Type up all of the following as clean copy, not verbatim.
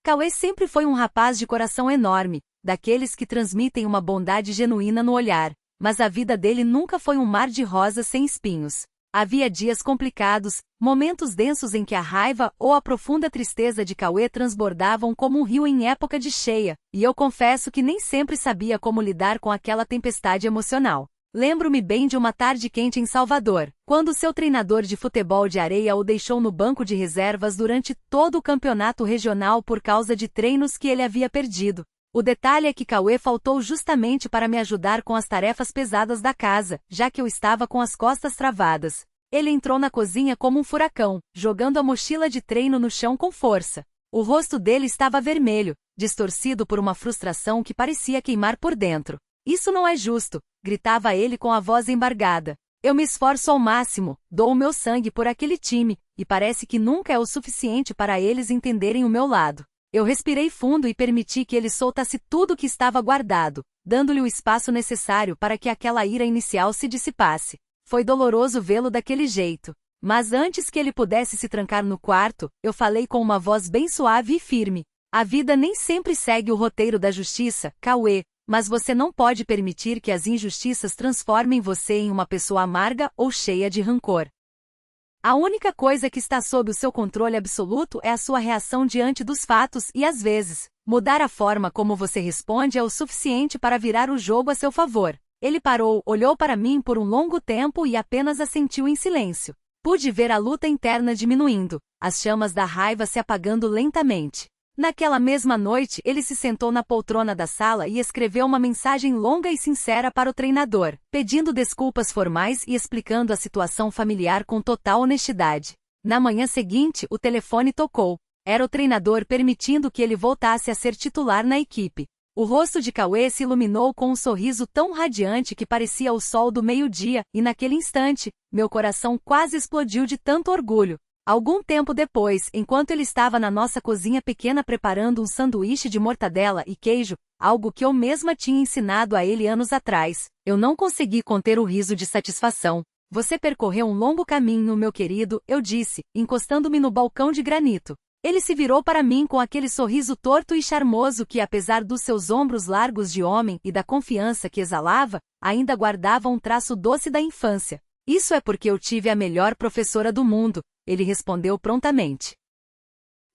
Cauê sempre foi um rapaz de coração enorme, daqueles que transmitem uma bondade genuína no olhar, mas a vida dele nunca foi um mar de rosas sem espinhos. Havia dias complicados, momentos densos em que a raiva ou a profunda tristeza de Cauê transbordavam como um rio em época de cheia, e eu confesso que nem sempre sabia como lidar com aquela tempestade emocional. Lembro-me bem de uma tarde quente em Salvador, quando seu treinador de futebol de areia o deixou no banco de reservas durante todo o campeonato regional por causa de treinos que ele havia perdido. O detalhe é que Cauê faltou justamente para me ajudar com as tarefas pesadas da casa, já que eu estava com as costas travadas. Ele entrou na cozinha como um furacão, jogando a mochila de treino no chão com força. O rosto dele estava vermelho, distorcido por uma frustração que parecia queimar por dentro. "Isso não é justo", gritava ele com a voz embargada. "Eu me esforço ao máximo, dou o meu sangue por aquele time, e parece que nunca é o suficiente para eles entenderem o meu lado." Eu respirei fundo e permiti que ele soltasse tudo o que estava guardado, dando-lhe o espaço necessário para que aquela ira inicial se dissipasse. Foi doloroso vê-lo daquele jeito. Mas antes que ele pudesse se trancar no quarto, eu falei com uma voz bem suave e firme. "A vida nem sempre segue o roteiro da justiça, Cauê, mas você não pode permitir que as injustiças transformem você em uma pessoa amarga ou cheia de rancor. A única coisa que está sob o seu controle absoluto é a sua reação diante dos fatos e, às vezes, mudar a forma como você responde é o suficiente para virar o jogo a seu favor." Ele parou, olhou para mim por um longo tempo e apenas assentiu em silêncio. Pude ver a luta interna diminuindo, as chamas da raiva se apagando lentamente. Naquela mesma noite, ele se sentou na poltrona da sala e escreveu uma mensagem longa e sincera para o treinador, pedindo desculpas formais e explicando a situação familiar com total honestidade. Na manhã seguinte, o telefone tocou. Era o treinador permitindo que ele voltasse a ser titular na equipe. O rosto de Cauê se iluminou com um sorriso tão radiante que parecia o sol do meio-dia, e naquele instante, meu coração quase explodiu de tanto orgulho. Algum tempo depois, enquanto ele estava na nossa cozinha pequena preparando um sanduíche de mortadela e queijo, algo que eu mesma tinha ensinado a ele anos atrás, eu não consegui conter o riso de satisfação. "Você percorreu um longo caminho, meu querido", eu disse, encostando-me no balcão de granito. Ele se virou para mim com aquele sorriso torto e charmoso que, apesar dos seus ombros largos de homem e da confiança que exalava, ainda guardava um traço doce da infância. "Isso é porque eu tive a melhor professora do mundo", ele respondeu prontamente.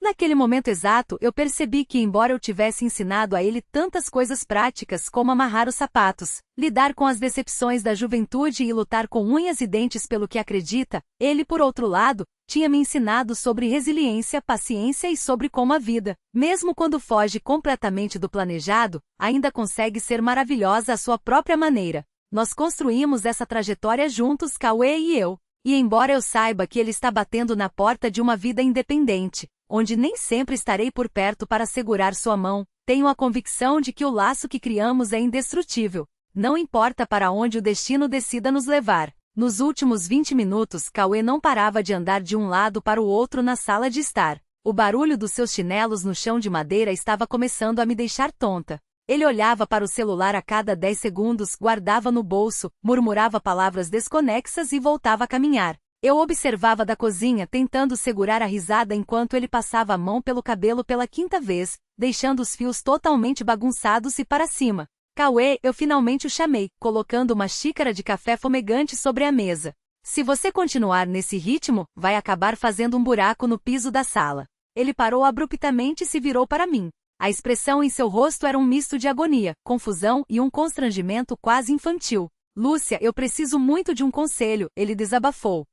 Naquele momento exato, eu percebi que, embora eu tivesse ensinado a ele tantas coisas práticas como amarrar os sapatos, lidar com as decepções da juventude e lutar com unhas e dentes pelo que acredita, ele, por outro lado, tinha me ensinado sobre resiliência, paciência e sobre como a vida, mesmo quando foge completamente do planejado, ainda consegue ser maravilhosa à sua própria maneira. Nós construímos essa trajetória juntos, Cauê e eu. E embora eu saiba que ele está batendo na porta de uma vida independente, onde nem sempre estarei por perto para segurar sua mão, tenho a convicção de que o laço que criamos é indestrutível. Não importa para onde o destino decida nos levar. Nos últimos 20 minutos, Cauê não parava de andar de um lado para o outro na sala de estar. O barulho dos seus chinelos no chão de madeira estava começando a me deixar tonta. Ele olhava para o celular a cada 10 segundos, guardava no bolso, murmurava palavras desconexas e voltava a caminhar. Eu observava da cozinha tentando segurar a risada enquanto ele passava a mão pelo cabelo pela quinta vez, deixando os fios totalmente bagunçados e para cima. "Cauê", eu finalmente o chamei, colocando uma xícara de café fumegante sobre a mesa. "Se você continuar nesse ritmo, vai acabar fazendo um buraco no piso da sala." Ele parou abruptamente e se virou para mim. A expressão em seu rosto era um misto de agonia, confusão e um constrangimento quase infantil. "Lúcia, eu preciso muito de um conselho", ele desabafou.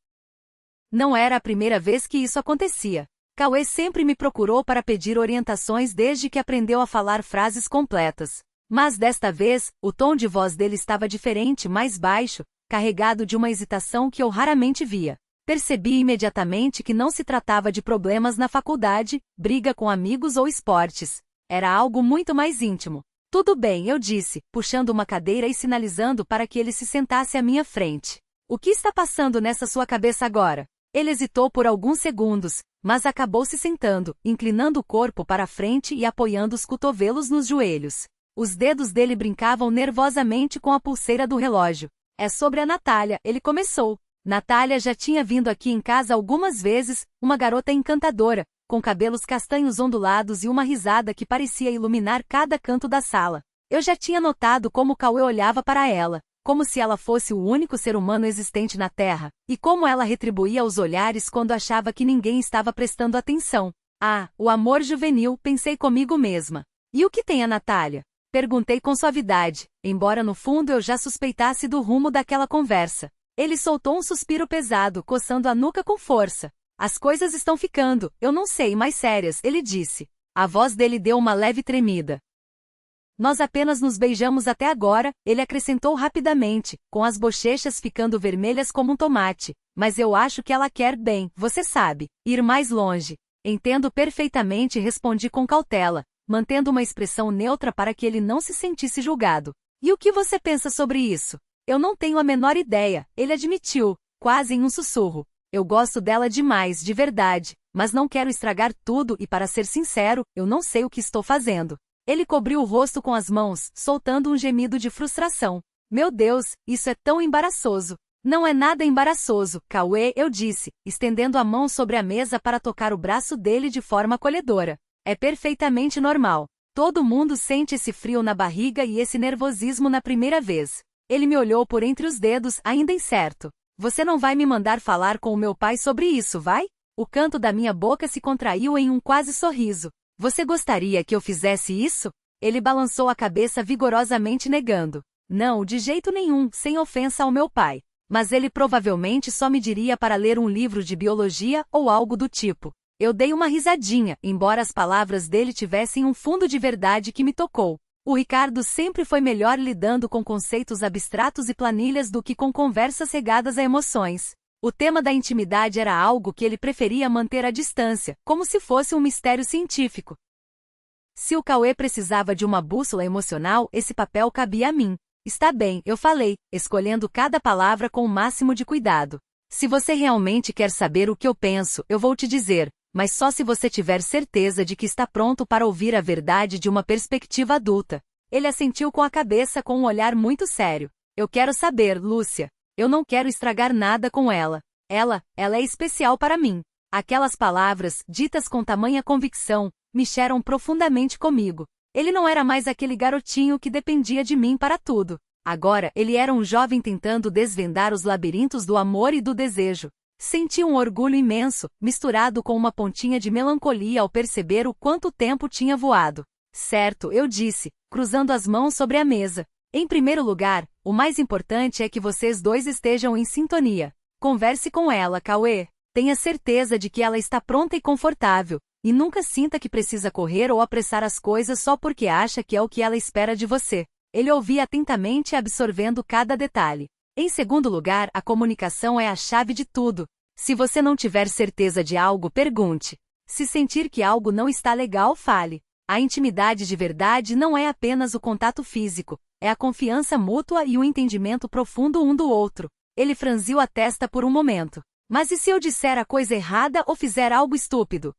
Não era a primeira vez que isso acontecia. Cauê sempre me procurou para pedir orientações desde que aprendeu a falar frases completas. Mas desta vez, o tom de voz dele estava diferente, mais baixo, carregado de uma hesitação que eu raramente via. Percebi imediatamente que não se tratava de problemas na faculdade, briga com amigos ou esportes. Era algo muito mais íntimo. "Tudo bem", eu disse, puxando uma cadeira e sinalizando para que ele se sentasse à minha frente. "O que está passando nessa sua cabeça agora?" Ele hesitou por alguns segundos, mas acabou se sentando, inclinando o corpo para a frente e apoiando os cotovelos nos joelhos. Os dedos dele brincavam nervosamente com a pulseira do relógio. "É sobre a Natália", ele começou. "Natália já tinha vindo aqui em casa algumas vezes, uma garota encantadora, com cabelos castanhos ondulados e uma risada que parecia iluminar cada canto da sala. Eu já tinha notado como Cauê olhava para ela, como se ela fosse o único ser humano existente na Terra, e como ela retribuía os olhares quando achava que ninguém estava prestando atenção. Ah, o amor juvenil, pensei comigo mesma. E o que tem a Natália? Perguntei com suavidade, embora no fundo eu já suspeitasse do rumo daquela conversa. Ele soltou um suspiro pesado, coçando a nuca com força. As coisas estão ficando, eu não sei, mais sérias, ele disse. A voz dele deu uma leve tremida. Nós apenas nos beijamos até agora, ele acrescentou rapidamente, com as bochechas ficando vermelhas como um tomate. Mas eu acho que ela quer bem, você sabe, ir mais longe. Entendo perfeitamente, respondi com cautela, mantendo uma expressão neutra para que ele não se sentisse julgado. E o que você pensa sobre isso? Eu não tenho a menor ideia, ele admitiu, quase em um sussurro. Eu gosto dela demais, de verdade, mas não quero estragar tudo e, para ser sincero, eu não sei o que estou fazendo. Ele cobriu o rosto com as mãos, soltando um gemido de frustração. Meu Deus, isso é tão embaraçoso. Não é nada embaraçoso, Cauê, eu disse, estendendo a mão sobre a mesa para tocar o braço dele de forma acolhedora. É perfeitamente normal. Todo mundo sente esse frio na barriga e esse nervosismo na primeira vez. Ele me olhou por entre os dedos, ainda incerto. Você não vai me mandar falar com o meu pai sobre isso, vai? O canto da minha boca se contraiu em um quase sorriso. Você gostaria que eu fizesse isso? Ele balançou a cabeça vigorosamente negando. Não, de jeito nenhum, sem ofensa ao meu pai. Mas ele provavelmente só me diria para ler um livro de biologia ou algo do tipo. Eu dei uma risadinha, embora as palavras dele tivessem um fundo de verdade que me tocou. O Ricardo sempre foi melhor lidando com conceitos abstratos e planilhas do que com conversas regadas a emoções. O tema da intimidade era algo que ele preferia manter à distância, como se fosse um mistério científico. Se o Cauê precisava de uma bússola emocional, esse papel cabia a mim. Está bem, eu falei, escolhendo cada palavra com o máximo de cuidado. Se você realmente quer saber o que eu penso, eu vou te dizer. Mas só se você tiver certeza de que está pronto para ouvir a verdade de uma perspectiva adulta. Ele assentiu com a cabeça com um olhar muito sério. Eu quero saber, Lúcia. Eu não quero estragar nada com ela. Ela é especial para mim. Aquelas palavras, ditas com tamanha convicção, mexeram profundamente comigo. Ele não era mais aquele garotinho que dependia de mim para tudo. Agora, ele era um jovem tentando desvendar os labirintos do amor e do desejo. Senti um orgulho imenso, misturado com uma pontinha de melancolia ao perceber o quanto tempo tinha voado. Certo, eu disse, cruzando as mãos sobre a mesa. Em primeiro lugar, o mais importante é que vocês dois estejam em sintonia. Converse com ela, Cauê. Tenha certeza de que ela está pronta e confortável, e nunca sinta que precisa correr ou apressar as coisas só porque acha que é o que ela espera de você. Ele ouvia atentamente, absorvendo cada detalhe. Em segundo lugar, a comunicação é a chave de tudo. Se você não tiver certeza de algo, pergunte. Se sentir que algo não está legal, fale. A intimidade de verdade não é apenas o contato físico, é a confiança mútua e o entendimento profundo um do outro. Ele franziu a testa por um momento. Mas e se eu disser a coisa errada ou fizer algo estúpido?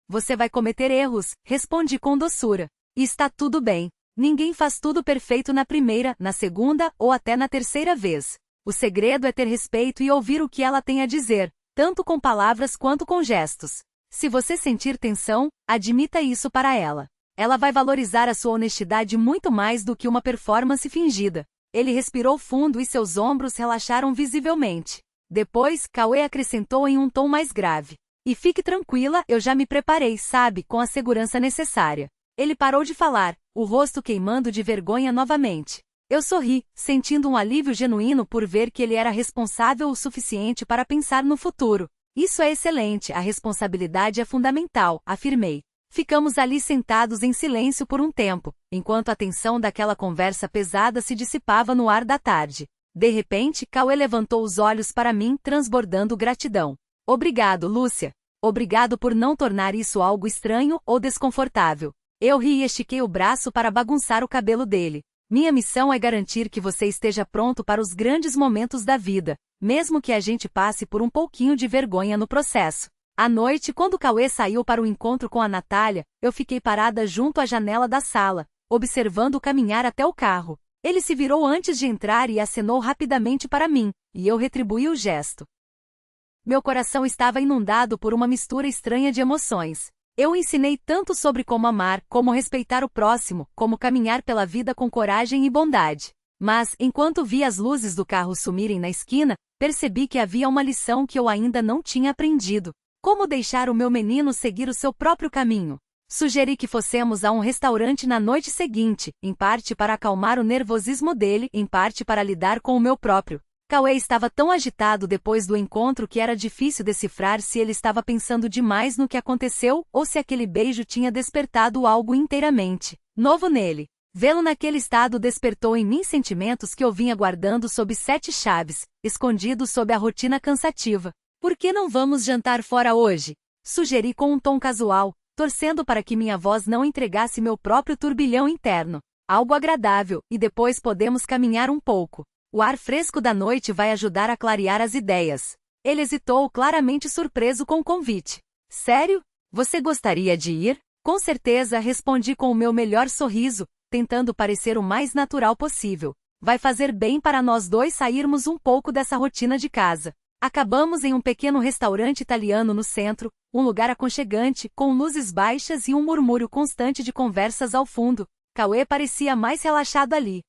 Você vai cometer erros, respondi com doçura. E está tudo bem. Ninguém faz tudo perfeito na primeira, na segunda ou até na terceira vez. O segredo é ter respeito e ouvir o que ela tem a dizer, tanto com palavras quanto com gestos. Se você sentir tensão, admita isso para ela. Ela vai valorizar a sua honestidade muito mais do que uma performance fingida. Ele respirou fundo e seus ombros relaxaram visivelmente. Depois, Cauê acrescentou em um tom mais grave. E fique tranquila, eu já me preparei, sabe, com a segurança necessária. Ele parou de falar, o rosto queimando de vergonha novamente. Eu sorri, sentindo um alívio genuíno por ver que ele era responsável o suficiente para pensar no futuro. Isso é excelente, a responsabilidade é fundamental, afirmei. Ficamos ali sentados em silêncio por um tempo, enquanto a tensão daquela conversa pesada se dissipava no ar da tarde. De repente, Cauê levantou os olhos para mim, transbordando gratidão. Obrigado, Lúcia. Obrigado por não tornar isso algo estranho ou desconfortável. Eu ri e estiquei o braço para bagunçar o cabelo dele. Minha missão é garantir que você esteja pronto para os grandes momentos da vida, mesmo que a gente passe por um pouquinho de vergonha no processo. À noite, quando Cauê saiu para o encontro com a Natália, eu fiquei parada junto à janela da sala, observando-o caminhar até o carro. Ele se virou antes de entrar e acenou rapidamente para mim, e eu retribuí o gesto. Meu coração estava inundado por uma mistura estranha de emoções. Eu ensinei tanto sobre como amar, como respeitar o próximo, como caminhar pela vida com coragem e bondade. Mas, enquanto vi as luzes do carro sumirem na esquina, percebi que havia uma lição que eu ainda não tinha aprendido. Como deixar o meu menino seguir o seu próprio caminho? Sugeri que fossemos a um restaurante na noite seguinte, em parte para acalmar o nervosismo dele, em parte para lidar com o meu próprio. Cauê estava tão agitado depois do encontro que era difícil decifrar se ele estava pensando demais no que aconteceu ou se aquele beijo tinha despertado algo inteiramente novo nele. Vê-lo naquele estado despertou em mim sentimentos que eu vinha guardando sob 7 chaves, escondidos sob a rotina cansativa. Por que não vamos jantar fora hoje? Sugeri com um tom casual, torcendo para que minha voz não entregasse meu próprio turbilhão interno. Algo agradável, e depois podemos caminhar um pouco. O ar fresco da noite vai ajudar a clarear as ideias. Ele hesitou, claramente surpreso com o convite. Sério? Você gostaria de ir? Com certeza, respondi com o meu melhor sorriso, tentando parecer o mais natural possível. Vai fazer bem para nós dois sairmos um pouco dessa rotina de casa. Acabamos em um pequeno restaurante italiano no centro, um lugar aconchegante, com luzes baixas e um murmúrio constante de conversas ao fundo. Cauê parecia mais relaxado ali.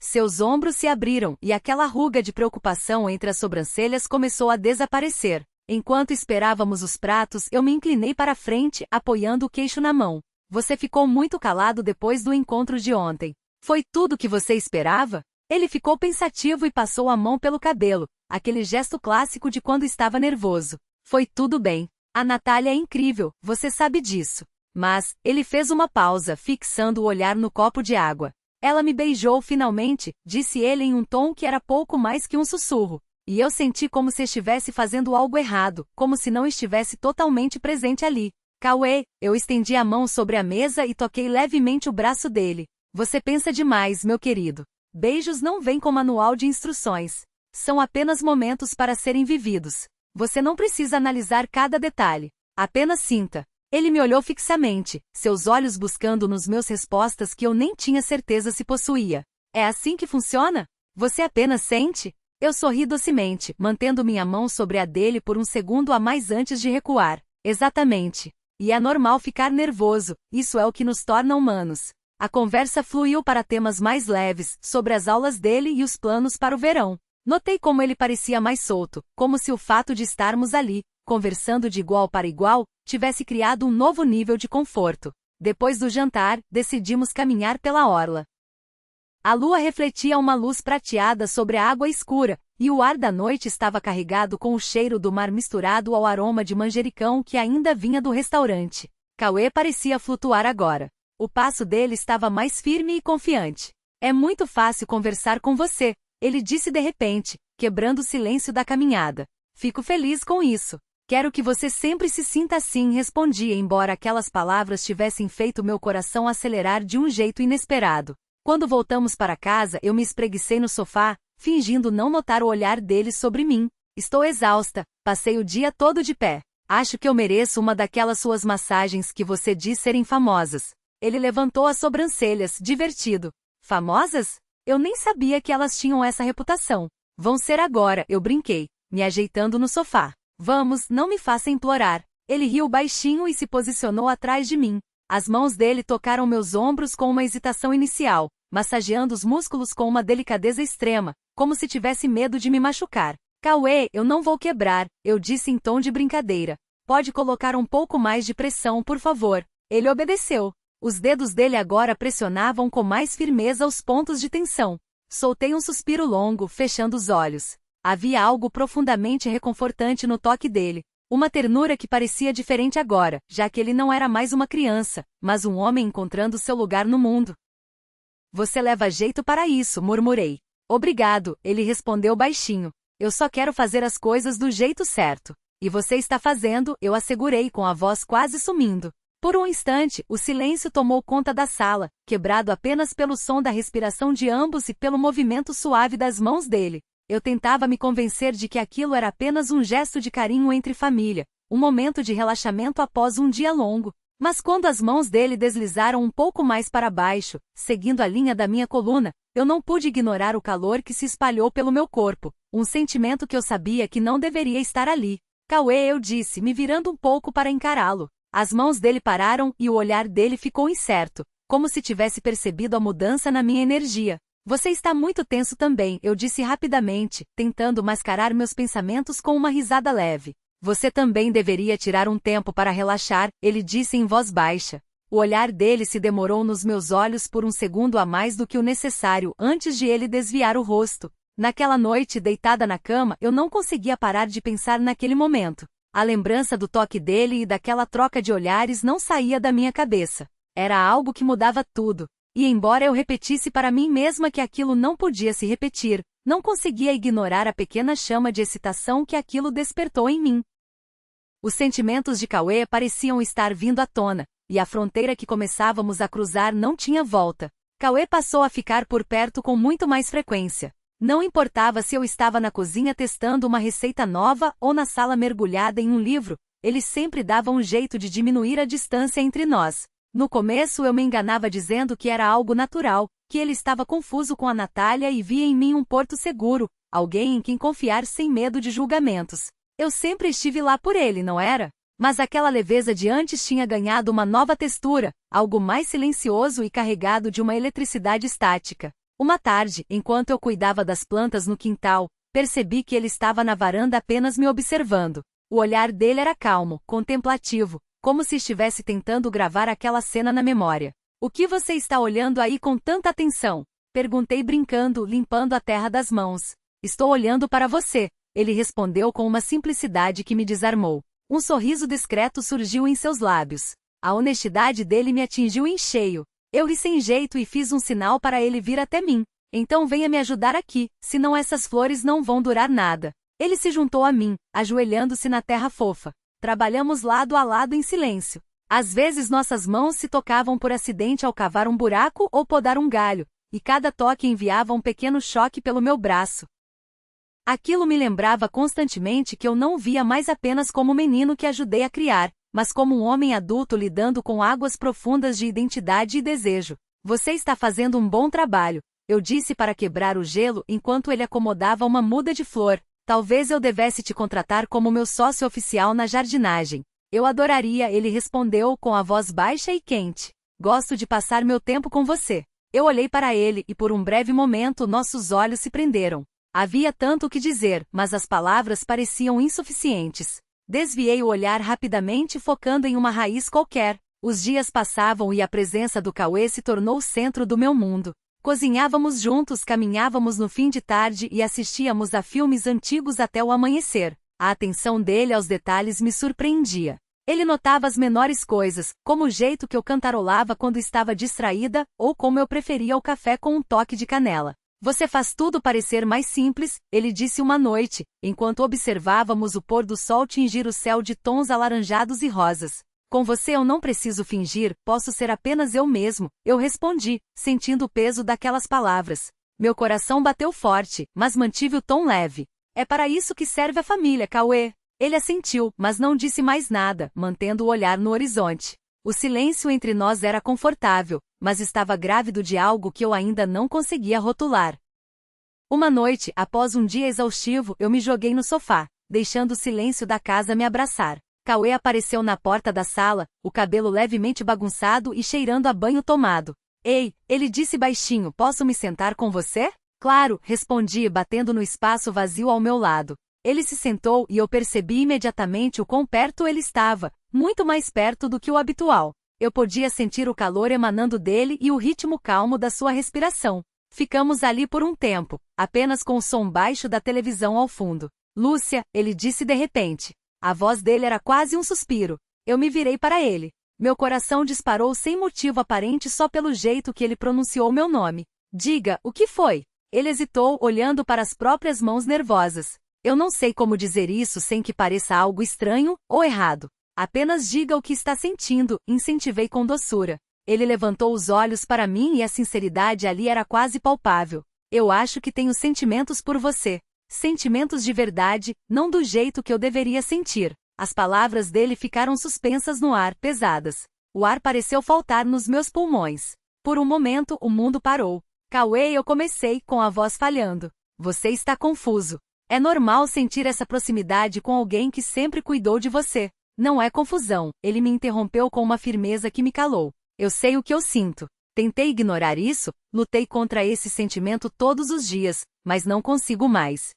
Seus ombros se abriram, e aquela ruga de preocupação entre as sobrancelhas começou a desaparecer. Enquanto esperávamos os pratos, eu me inclinei para a frente, apoiando o queixo na mão. Você ficou muito calado depois do encontro de ontem. Foi tudo o que você esperava? Ele ficou pensativo e passou a mão pelo cabelo, aquele gesto clássico de quando estava nervoso. Foi tudo bem. A Natália é incrível, você sabe disso. Mas, ele fez uma pausa, fixando o olhar no copo de água. Ela me beijou finalmente, disse ele em um tom que era pouco mais que um sussurro. E eu senti como se estivesse fazendo algo errado, como se não estivesse totalmente presente ali. Cauê, eu estendi a mão sobre a mesa e toquei levemente o braço dele. Você pensa demais, meu querido. Beijos não vêm com manual de instruções. São apenas momentos para serem vividos. Você não precisa analisar cada detalhe. Apenas sinta. Ele me olhou fixamente, seus olhos buscando nos meus respostas que eu nem tinha certeza se possuía. É assim que funciona? Você apenas sente? Eu sorri docemente, mantendo minha mão sobre a dele por um segundo a mais antes de recuar. Exatamente. E é normal ficar nervoso, isso é o que nos torna humanos. A conversa fluiu para temas mais leves, sobre as aulas dele e os planos para o verão. Notei como ele parecia mais solto, como se o fato de estarmos ali, conversando de igual para igual, tivesse criado um novo nível de conforto. Depois do jantar, decidimos caminhar pela orla. A lua refletia uma luz prateada sobre a água escura, e o ar da noite estava carregado com o cheiro do mar misturado ao aroma de manjericão que ainda vinha do restaurante. Cauê parecia flutuar agora. O passo dele estava mais firme e confiante. É muito fácil conversar com você, ele disse de repente, quebrando o silêncio da caminhada. Fico feliz com isso. Quero que você sempre se sinta assim, respondi, embora aquelas palavras tivessem feito meu coração acelerar de um jeito inesperado. Quando voltamos para casa, eu me espreguicei no sofá, fingindo não notar o olhar dele sobre mim. Estou exausta, passei o dia todo de pé. Acho que eu mereço uma daquelas suas massagens que você diz serem famosas. Ele levantou as sobrancelhas, divertido. Famosas? Eu nem sabia que elas tinham essa reputação. Vão ser agora, eu brinquei, me ajeitando no sofá. Vamos, não me faça implorar. Ele riu baixinho e se posicionou atrás de mim. As mãos dele tocaram meus ombros com uma hesitação inicial, massageando os músculos com uma delicadeza extrema, como se tivesse medo de me machucar. Cauê, eu não vou quebrar, eu disse em tom de brincadeira. Pode colocar um pouco mais de pressão, por favor. Ele obedeceu. Os dedos dele agora pressionavam com mais firmeza os pontos de tensão. Soltei um suspiro longo, fechando os olhos. Havia algo profundamente reconfortante no toque dele. Uma ternura que parecia diferente agora, já que ele não era mais uma criança, mas um homem encontrando seu lugar no mundo. Você leva jeito para isso, murmurei. Obrigado, ele respondeu baixinho. Eu só quero fazer as coisas do jeito certo. E você está fazendo, eu assegurei com a voz quase sumindo. Por um instante, o silêncio tomou conta da sala, quebrado apenas pelo som da respiração de ambos e pelo movimento suave das mãos dele. Eu tentava me convencer de que aquilo era apenas um gesto de carinho entre família, um momento de relaxamento após um dia longo. Mas quando as mãos dele deslizaram um pouco mais para baixo, seguindo a linha da minha coluna, eu não pude ignorar o calor que se espalhou pelo meu corpo. Um sentimento que eu sabia que não deveria estar ali. Cauê, eu disse, me virando um pouco para encará-lo. As mãos dele pararam e o olhar dele ficou incerto, como se tivesse percebido a mudança na minha energia. Você está muito tenso também, eu disse rapidamente, tentando mascarar meus pensamentos com uma risada leve. Você também deveria tirar um tempo para relaxar, ele disse em voz baixa. O olhar dele se demorou nos meus olhos por um segundo a mais do que o necessário antes de ele desviar o rosto. Naquela noite, deitada na cama, eu não conseguia parar de pensar naquele momento. A lembrança do toque dele e daquela troca de olhares não saía da minha cabeça. Era algo que mudava tudo. E embora eu repetisse para mim mesma que aquilo não podia se repetir, não conseguia ignorar a pequena chama de excitação que aquilo despertou em mim. Os sentimentos de Cauê pareciam estar vindo à tona, e a fronteira que começávamos a cruzar não tinha volta. Cauê passou a ficar por perto com muito mais frequência. Não importava se eu estava na cozinha testando uma receita nova ou na sala mergulhada em um livro, ele sempre dava um jeito de diminuir a distância entre nós. No começo eu me enganava dizendo que era algo natural, que ele estava confuso com a Natália e via em mim um porto seguro, alguém em quem confiar sem medo de julgamentos. Eu sempre estive lá por ele, não era? Mas aquela leveza de antes tinha ganhado uma nova textura, algo mais silencioso e carregado de uma eletricidade estática. Uma tarde, enquanto eu cuidava das plantas no quintal, percebi que ele estava na varanda apenas me observando. O olhar dele era calmo, contemplativo, como se estivesse tentando gravar aquela cena na memória. O que você está olhando aí com tanta atenção? Perguntei brincando, limpando a terra das mãos. Estou olhando para você, ele respondeu com uma simplicidade que me desarmou. Um sorriso discreto surgiu em seus lábios. A honestidade dele me atingiu em cheio. Eu ri sem jeito e fiz um sinal para ele vir até mim. Então venha me ajudar aqui, senão essas flores não vão durar nada. Ele se juntou a mim, ajoelhando-se na terra fofa. Trabalhamos lado a lado em silêncio. Às vezes nossas mãos se tocavam por acidente ao cavar um buraco ou podar um galho, e cada toque enviava um pequeno choque pelo meu braço. Aquilo me lembrava constantemente que eu não o via mais apenas como o menino que ajudei a criar, mas como um homem adulto lidando com águas profundas de identidade e desejo. Você está fazendo um bom trabalho, eu disse para quebrar o gelo enquanto ele acomodava uma muda de flor. Talvez eu devesse te contratar como meu sócio oficial na jardinagem. Eu adoraria, ele respondeu com a voz baixa e quente. Gosto de passar meu tempo com você. Eu olhei para ele e por um breve momento nossos olhos se prenderam. Havia tanto o que dizer, mas as palavras pareciam insuficientes. Desviei o olhar rapidamente focando em uma raiz qualquer. Os dias passavam e a presença do Cauê se tornou o centro do meu mundo. Cozinhávamos juntos, caminhávamos no fim de tarde e assistíamos a filmes antigos até o amanhecer. A atenção dele aos detalhes me surpreendia. Ele notava as menores coisas, como o jeito que eu cantarolava quando estava distraída, ou como eu preferia o café com um toque de canela. Você faz tudo parecer mais simples, ele disse uma noite, enquanto observávamos o pôr do sol tingir o céu de tons alaranjados e rosas. Com você eu não preciso fingir, posso ser apenas eu mesmo, eu respondi, sentindo o peso daquelas palavras. Meu coração bateu forte, mas mantive o tom leve. É para isso que serve a família, Cauê. Ele assentiu, mas não disse mais nada, mantendo o olhar no horizonte. O silêncio entre nós era confortável, mas estava grávido de algo que eu ainda não conseguia rotular. Uma noite, após um dia exaustivo, eu me joguei no sofá, deixando o silêncio da casa me abraçar. Cauê apareceu na porta da sala, o cabelo levemente bagunçado e cheirando a banho tomado. Ei, ele disse baixinho, posso me sentar com você? Claro, respondi, batendo no espaço vazio ao meu lado. Ele se sentou e eu percebi imediatamente o quão perto ele estava, muito mais perto do que o habitual. Eu podia sentir o calor emanando dele e o ritmo calmo da sua respiração. Ficamos ali por um tempo, apenas com o som baixo da televisão ao fundo. Lúcia, ele disse de repente. A voz dele era quase um suspiro. Eu me virei para ele. Meu coração disparou sem motivo aparente só pelo jeito que ele pronunciou meu nome. Diga, o que foi? Ele hesitou, olhando para as próprias mãos nervosas. Eu não sei como dizer isso sem que pareça algo estranho ou errado. Apenas diga o que está sentindo, incentivei com doçura. Ele levantou os olhos para mim e a sinceridade ali era quase palpável. Eu acho que tenho sentimentos por você. Sentimentos de verdade, não do jeito que eu deveria sentir. As palavras dele ficaram suspensas no ar, pesadas. O ar pareceu faltar nos meus pulmões. Por um momento, o mundo parou. Cauê, eu comecei, com a voz falhando. Você está confuso. É normal sentir essa proximidade com alguém que sempre cuidou de você. Não é confusão, ele me interrompeu com uma firmeza que me calou. Eu sei o que eu sinto. Tentei ignorar isso, lutei contra esse sentimento todos os dias, mas não consigo mais.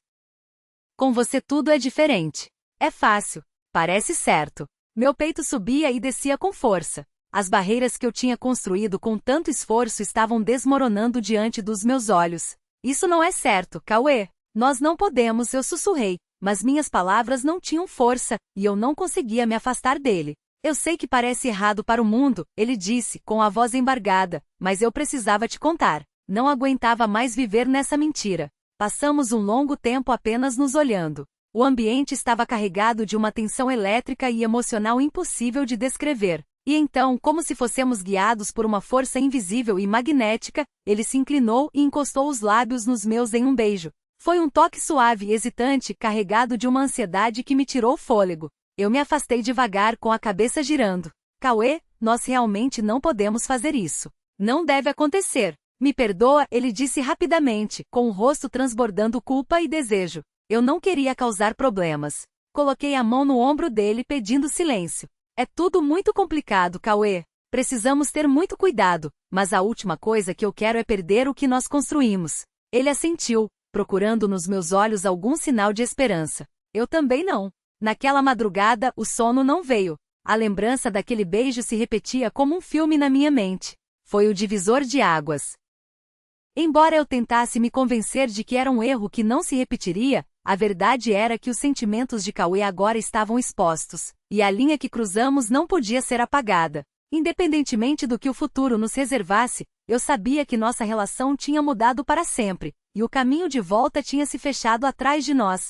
Com você tudo é diferente. É fácil. Parece certo. Meu peito subia e descia com força. As barreiras que eu tinha construído com tanto esforço estavam desmoronando diante dos meus olhos. Isso não é certo, Cauê. Nós não podemos, eu sussurrei, mas minhas palavras não tinham força, e eu não conseguia me afastar dele. Eu sei que parece errado para o mundo, ele disse, com a voz embargada, mas eu precisava te contar. Não aguentava mais viver nessa mentira. Passamos um longo tempo apenas nos olhando. O ambiente estava carregado de uma tensão elétrica e emocional impossível de descrever. E então, como se fôssemos guiados por uma força invisível e magnética, ele se inclinou e encostou os lábios nos meus em um beijo. Foi um toque suave e hesitante, carregado de uma ansiedade que me tirou o fôlego. Eu me afastei devagar com a cabeça girando. Cauê, nós realmente não podemos fazer isso. Não deve acontecer. Me perdoa, ele disse rapidamente, com o rosto transbordando culpa e desejo. Eu não queria causar problemas. Coloquei a mão no ombro dele pedindo silêncio. É tudo muito complicado, Cauê. Precisamos ter muito cuidado, mas a última coisa que eu quero é perder o que nós construímos. Ele assentiu, procurando nos meus olhos algum sinal de esperança. Eu também não. Naquela madrugada, o sono não veio. A lembrança daquele beijo se repetia como um filme na minha mente. Foi o divisor de águas. Embora eu tentasse me convencer de que era um erro que não se repetiria, a verdade era que os sentimentos de Cauê agora estavam expostos, e a linha que cruzamos não podia ser apagada. Independentemente do que o futuro nos reservasse, eu sabia que nossa relação tinha mudado para sempre, e o caminho de volta tinha se fechado atrás de nós.